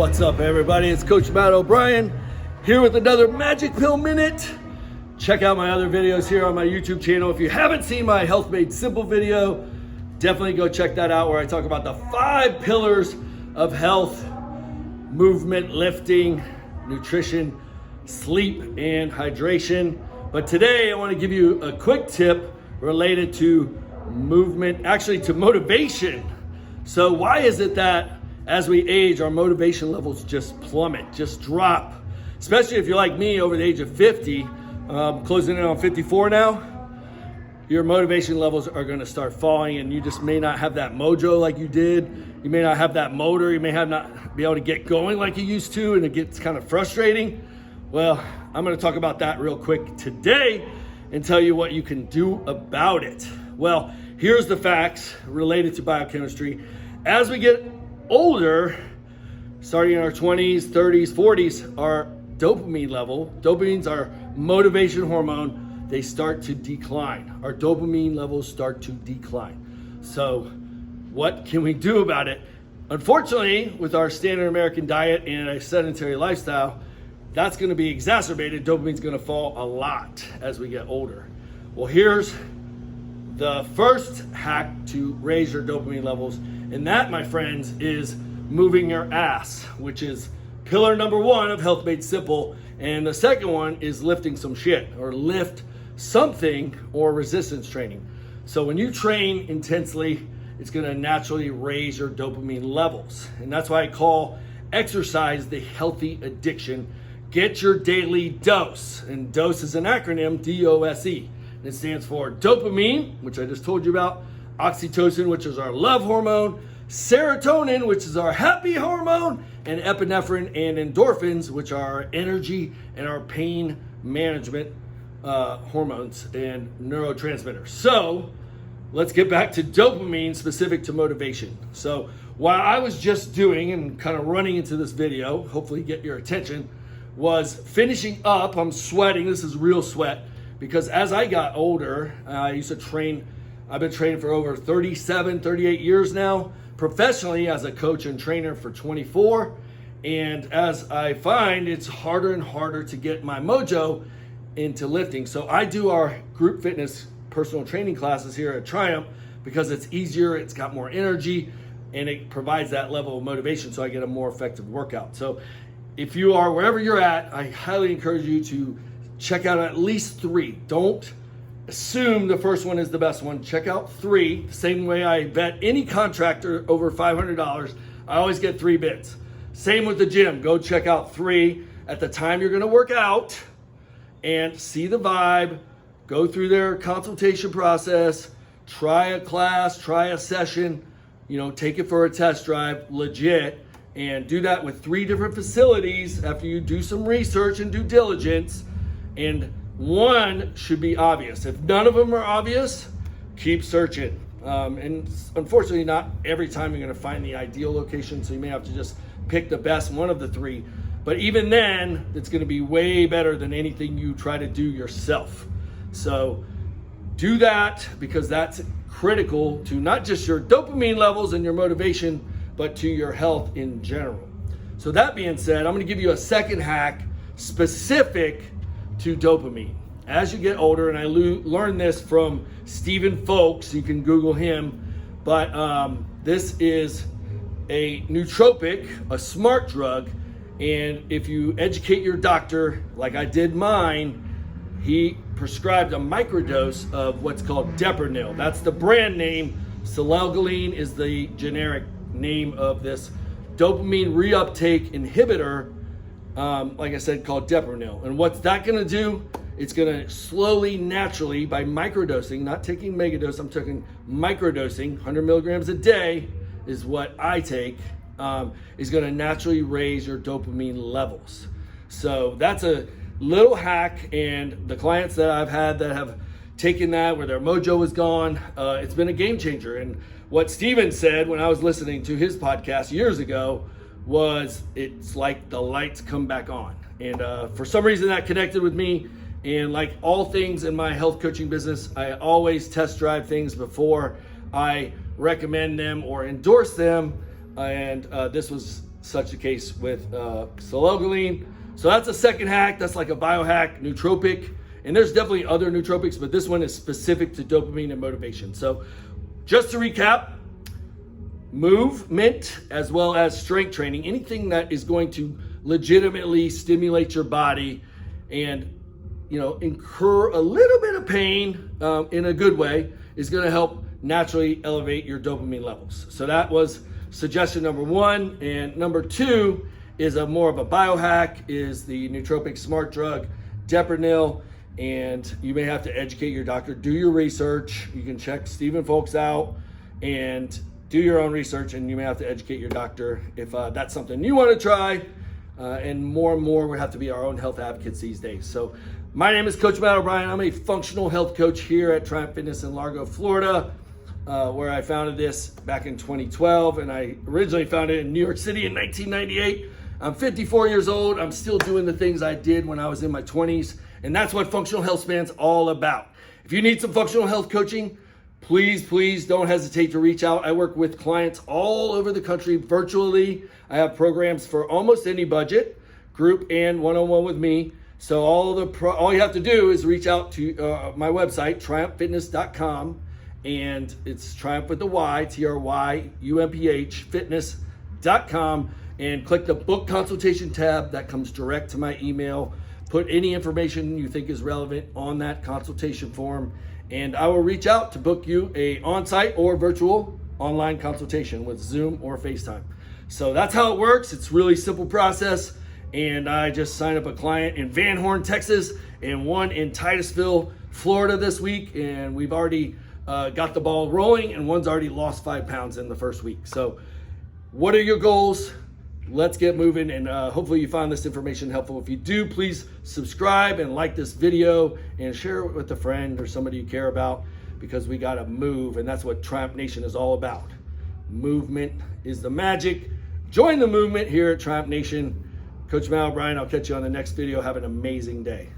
What's up, everybody? It's Coach Matt O'Brien here with another Magic Pill Minute. Check out my other videos here on my YouTube channel. If you haven't seen my Health Made Simple video, definitely go check that out, where I talk about the 5 pillars of health: movement, lifting, nutrition, sleep, and hydration. But today I want to give you a quick tip related to movement, actually to motivation. So why is it that as we age, our motivation levels just plummet, just drop? Especially if you're like me, over the age of 50, closing in on 54 now, your motivation levels are going to start falling, and you just may not have that mojo like you did. You may not have that motor. You may not be able to get going like you used to, and it gets kind of frustrating. Well, I'm going to talk about that real quick today and tell you what you can do about it. Well, here's the facts related to biochemistry. As we get older, starting in our 20s, 30s, 40s, our dopamine level, dopamine's our motivation hormone, they start to decline. Our dopamine levels start to decline. So what can we do about it? Unfortunately, with our standard American diet and a sedentary lifestyle, that's going to be exacerbated. Dopamine's going to fall a lot as we get older. Well, here's the first hack to raise your dopamine levels, and that, my friends, is moving your ass, which is pillar number 1 of Health Made Simple. And the second one is lifting some shit, or lift something, or resistance training. So when you train intensely, it's going to naturally raise your dopamine levels. And that's why I call exercise the healthy addiction. Get your daily dose. And dose is an acronym, DOSE. It stands for dopamine, which I just told you about, oxytocin, which is our love hormone, serotonin, which is our happy hormone, and epinephrine and endorphins, which are our energy and our pain management hormones and neurotransmitters. So let's get back to dopamine specific to motivation. So what I was just doing and kind of running into this video, hopefully get your attention, was finishing up. I'm sweating. This is real sweat, because as I got older, I used to train. I've been training for over 37, 38 years now, professionally as a coach and trainer for 24. And as I find, it's harder and harder to get my mojo into lifting. So I do our group fitness personal training classes here at Triumph because it's easier, it's got more energy, and it provides that level of motivation, so I get a more effective workout. So if you are wherever you're at, I highly encourage you to check out at least 3. Don't assume the first one is the best one. Check out 3. The same way I vet any contractor over $500, I always get 3 bids. Same with the gym. Go check out 3 at the time you're going to work out and see the vibe. Go through their consultation process. Try a class, try a session, take it for a test drive, legit. And do that with 3 different facilities after you do some research and due diligence. And 1 should be obvious. If none of them are obvious, keep searching. And unfortunately, not every time you're going to find the ideal location, so you may have to just pick the best one of the 3. But even then, it's going to be way better than anything you try to do yourself. So do that, because that's critical to not just your dopamine levels and your motivation, but to your health in general. So that being said, I'm going to give you a second hack specific to dopamine. As you get older, and I learned this from Stephen Folks, you can Google him, but this is a nootropic, a smart drug, and if you educate your doctor, like I did mine, he prescribed a microdose of what's called Deprinyl. That's the brand name. Selegiline is the generic name of this dopamine reuptake inhibitor, like I said, called Deprinyl. And what's that going to do? It's going to slowly, naturally, by microdosing, not taking megadose, I'm taking microdosing, 100 milligrams a day is what I take, is going to naturally raise your dopamine levels. So that's a little hack, and the clients that I've had that have taken that where their mojo is gone, it's been a game changer. And what Steven said when I was listening to his podcast years ago was, it's like the lights come back on. And for some reason that connected with me. And like all things in my health coaching business, I always test drive things before I recommend them or endorse them. And this was such the case with sologaline. So that's a second hack. That's like a biohack, nootropic. And there's definitely other nootropics, but this one is specific to dopamine and motivation. So just to recap, movement as well as strength training, anything that is going to legitimately stimulate your body and incur a little bit of pain in a good way, is going to help naturally elevate your dopamine levels. So that was suggestion number one. And number two is more of a biohack, is the nootropic smart drug Deprenil. And you may have to educate your doctor. Do your research. You can check Stephen Folks out and do your own research, and you may have to educate your doctor if that's something you want to try. And more we have to be our own health advocates these days. So my name is Coach Matt O'Brien. I'm a functional health coach here at Triumph Fitness in Largo, Florida, where I founded this back in 2012. And I originally founded it in New York City in 1998. I'm 54 years old. I'm still doing the things I did when I was in my 20s. And that's what Functional Health Span's all about. If you need some functional health coaching, please don't hesitate to reach out. I work with clients all over the country virtually. I have programs for almost any budget, group and one-on-one with me. So all you have to do is reach out to my website, triumphfitness.com, and it's Triumph with a Y, TRYUMPH, fitness.com, and click the book consultation tab that comes direct to my email. Put any information you think is relevant on that consultation form, and I will reach out to book you a on-site or virtual online consultation with Zoom or FaceTime. So that's how it works. It's a really simple process. And I just signed up a client in Van Horn, Texas, and one in Titusville, Florida this week. And we've already got the ball rolling, and one's already lost 5 pounds in the first week. So what are your goals? Let's get moving, and hopefully you found this information helpful. If you do, please subscribe and like this video and share it with a friend or somebody you care about, because we got to move, and that's what Triumph Nation is all about. Movement is the magic. Join the movement here at Triumph Nation. Coach Mal O'Brien, I'll catch you on the next video. Have an amazing day.